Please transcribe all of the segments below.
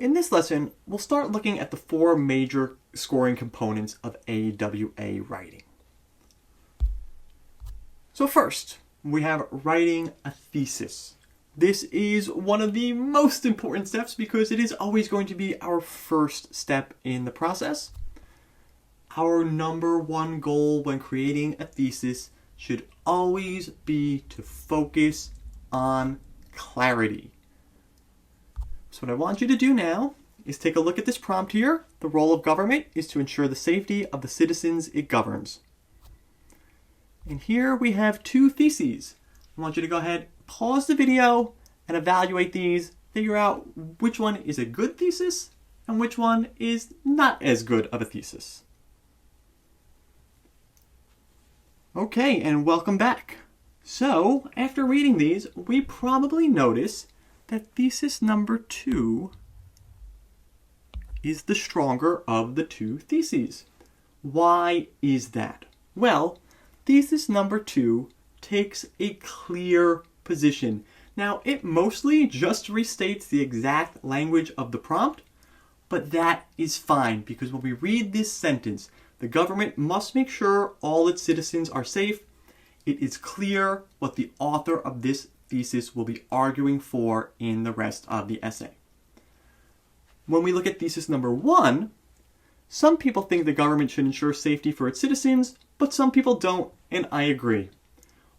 In this lesson, we'll start looking at the four major scoring components of AWA writing. So first, we have writing a thesis. This is one of the most important steps because it is always going to be our first step in the process. Our number one goal when creating a thesis should always be to focus on clarity. So what I want you to do now is take a look at this prompt here. The role of government is to ensure the safety of the citizens it governs. And here we have two theses. I want you to go ahead, pause the video, and evaluate these. Figure out which one is a good thesis and which one is not as good of a thesis. Okay, and welcome back. So, after reading these, we probably notice that thesis number 2 is the stronger of the two theses. Why is that? Well, thesis number 2 takes a clear position. Now, it mostly just restates the exact language of the prompt, but that is fine because when we read this sentence, the government must make sure all its citizens are safe. It is clear what the author of this thesis will be arguing for in the rest of the essay. When we look at thesis number 1, some people think the government should ensure safety for its citizens, but some people don't, and I agree.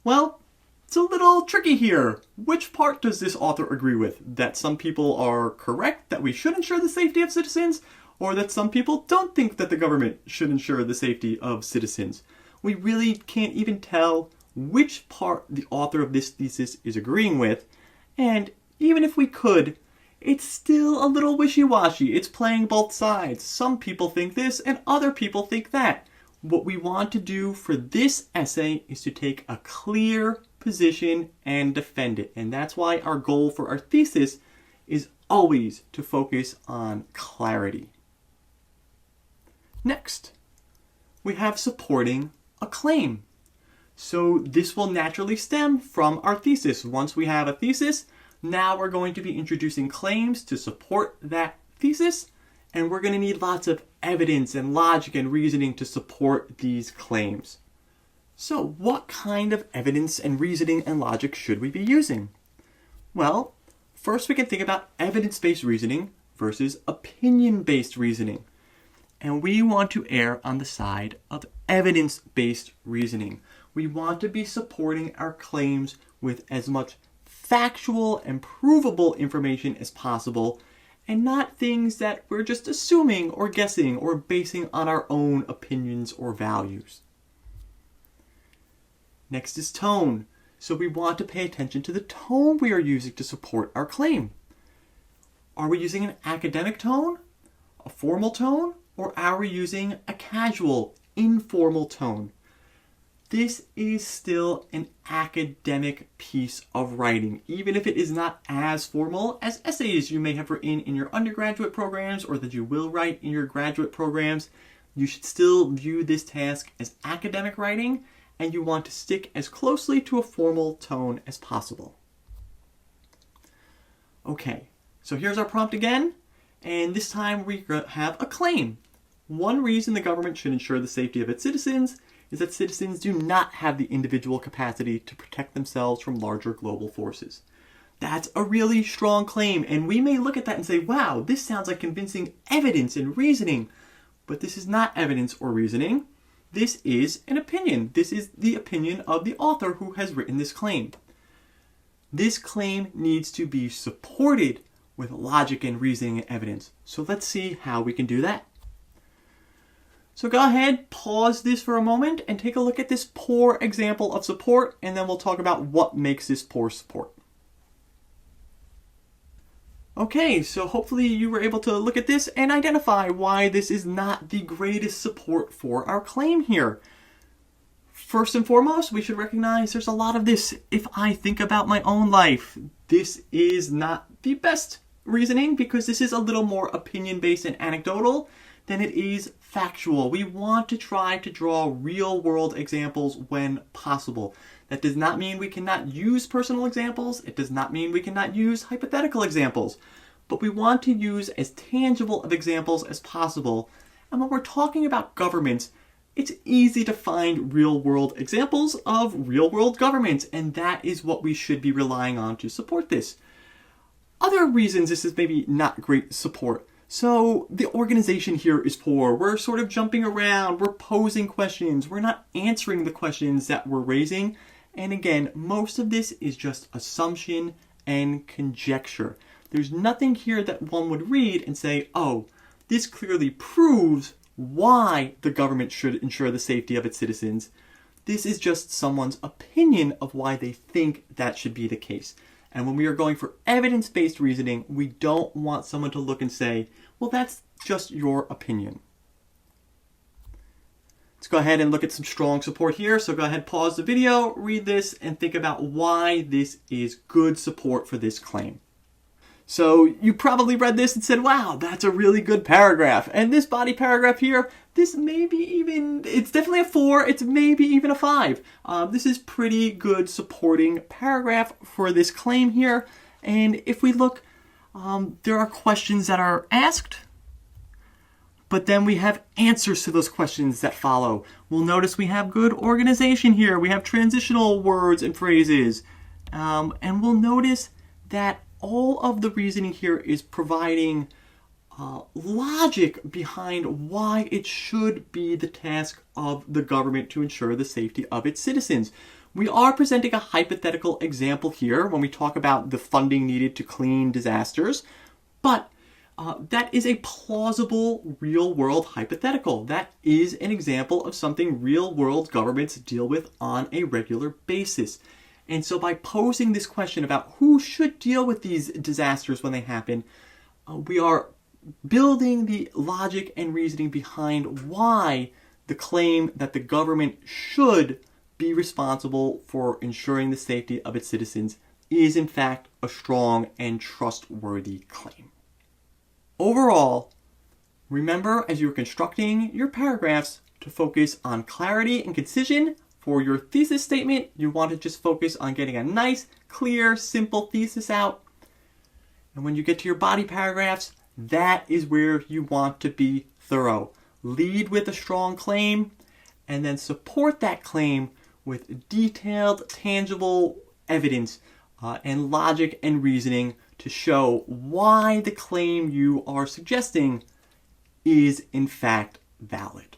Well, it's a little tricky here. Which part does this author agree with? That some people are correct, that we should ensure the safety of citizens, or that some people don't think that the government should ensure the safety of citizens? We really can't even tell which part the author of this thesis is agreeing with, and even if we could, it's still a little wishy-washy. It's playing both sides. Some people think this and other people think that. What we want to do for this essay is to take a clear position and defend it, and that's why our goal for our thesis is always to focus on clarity. Next, we have supporting a claim. So this will naturally stem from our thesis. Once we have a thesis, now we're going to be introducing claims to support that thesis, and we're going to need lots of evidence and logic and reasoning to support these claims. So what kind of evidence and reasoning and logic should we be using? Well, first we can think about evidence-based reasoning versus opinion-based reasoning. And we want to err on the side of evidence-based reasoning. We want to be supporting our claims with as much factual and provable information as possible, and not things that we're just assuming or guessing or basing on our own opinions or values. Next is tone. So we want to pay attention to the tone we are using to support our claim. Are we using an academic tone, a formal tone, or are we using a casual, informal tone? This is still an academic piece of writing, even if it is not as formal as essays you may have written in your undergraduate programs or that you will write in your graduate programs. You should still view this task as academic writing, and you want to stick as closely to a formal tone as possible. Okay, so here's our prompt again, and this time we have a claim. One reason the government should ensure the safety of its citizens is that citizens do not have the individual capacity to protect themselves from larger global forces. That's a really strong claim, and we may look at that and say, wow, this sounds like convincing evidence and reasoning, but this is not evidence or reasoning. This is an opinion. This is the opinion of the author who has written this claim. This claim needs to be supported with logic and reasoning and evidence. So let's see how we can do that. So go ahead, pause this for a moment, and take a look at this poor example of support, and then we'll talk about what makes this poor support. Okay, so hopefully you were able to look at this and identify why this is not the greatest support for our claim here. First and foremost, we should recognize there's a lot of this. If I think about my own life, this is not the best reasoning because this is a little more opinion-based and anecdotal than it is factual. We want to try to draw real-world examples when possible. That does not mean we cannot use personal examples. It does not mean we cannot use hypothetical examples. but we want to use as tangible of examples as possible. And when we're talking about governments, it's easy to find real-world examples of real-world governments, and that is what we should be relying on to support this. Other reasons this is maybe not great support. So the organization here is poor. We're sort of jumping around. We're posing questions. We're not answering the questions that we're raising. And again, most of this is just assumption and conjecture. There's nothing here that one would read and say, oh, this clearly proves why the government should ensure the safety of its citizens. This is just someone's opinion of why they think that should be the case. And when we are going for evidence-based reasoning, we don't want someone to look and say, well, that's just your opinion. Let's go ahead and look at some strong support here. So go ahead, pause the video, read this, and think about why this is good support for this claim. So you probably read this and said, wow, that's a really good paragraph. And this body paragraph here, this may be even, it's definitely a 4, it's maybe even a 5. This is pretty good supporting paragraph for this claim here. And if we look, there are questions that are asked, but then we have answers to those questions that follow. We'll notice we have good organization here. We have transitional words and phrases. And we'll notice that all of the reasoning here is providing logic behind why it should be the task of the government to ensure the safety of its citizens. We are presenting a hypothetical example here when we talk about the funding needed to clean disasters, but that is a plausible real-world hypothetical. That is an example of something real-world governments deal with on a regular basis. And so by posing this question about who should deal with these disasters when they happen, we are building the logic and reasoning behind why the claim that the government should be responsible for ensuring the safety of its citizens is in fact a strong and trustworthy claim. Overall, remember as you're constructing your paragraphs to focus on clarity and concision. For your thesis statement, you want to just focus on getting a nice, clear, simple thesis out. And when you get to your body paragraphs, that is where you want to be thorough. Lead with a strong claim, and then support that claim with detailed, tangible evidence and logic and reasoning to show why the claim you are suggesting is in fact valid.